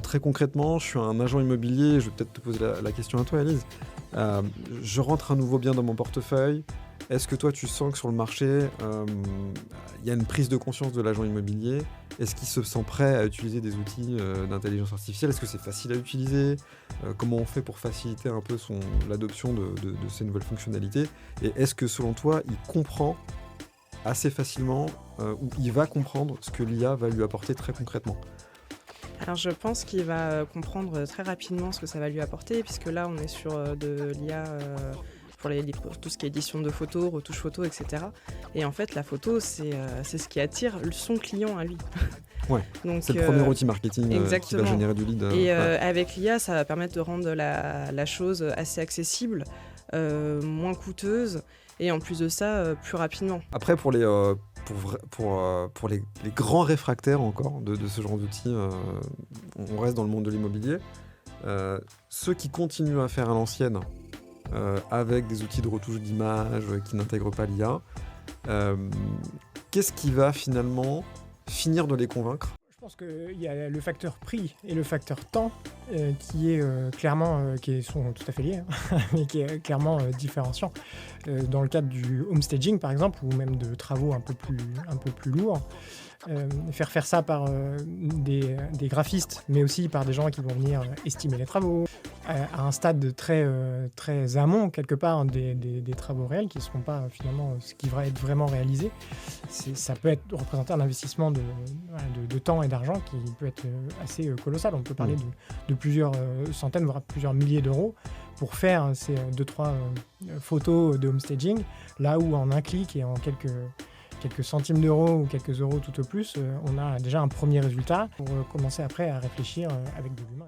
très concrètement, je suis un agent immobilier, je vais peut-être te poser la question à toi, Elise. Je rentre un nouveau bien dans mon portefeuille. Est-ce que toi, tu sens que sur le marché, il y a une prise de conscience de l'agent immobilier? Est-ce qu'il se sent prêt à utiliser des outils d'intelligence artificielle? Est-ce que c'est facile à utiliser? Comment on fait pour faciliter un peu l'adoption de ces nouvelles fonctionnalités? Et est-ce que selon toi, il comprend assez facilement ou il va comprendre ce que l'IA va lui apporter très concrètement? Alors je pense qu'il va comprendre très rapidement ce que ça va lui apporter, puisque là on est sur de l'IA pour tout ce qui est édition de photos, retouche photos, etc. Et en fait la photo c'est ce qui attire son client à lui. Ouais, Donc c'est le premier outil marketing qui va exactement. générer du lead. Et Ouais. avec l'IA ça va permettre de rendre la chose assez accessible, moins coûteuse et en plus de ça plus rapidement. Après, pour les grands réfractaires encore de ce genre d'outils, on reste dans le monde de l'immobilier. Ceux qui continuent à faire à l'ancienne, avec des outils de retouche d'image qui n'intègrent pas l'IA, qu'est-ce qui va finalement finir de les convaincre? Je pense qu'il y a le facteur prix et le facteur temps qui est clairement, qui sont tout à fait liés, hein, mais qui est clairement différenciant. Dans le cadre du homestaging, par exemple, ou même de travaux un peu plus lourds, faire ça par des graphistes, mais aussi par des gens qui vont venir estimer les travaux, à un stade très amont, quelque part, des travaux réels, qui ne seront pas finalement ce qui va être vraiment réalisé. Ça peut représenter un investissement de temps et d'argent qui peut être assez colossal. On peut parler de plusieurs centaines, voire plusieurs milliers d'euros pour faire ces 2-3 photos de homestaging, là où en un clic et en quelques centimes d'euros ou quelques euros tout au plus, on a déjà un premier résultat pour commencer après à réfléchir avec de l'humain.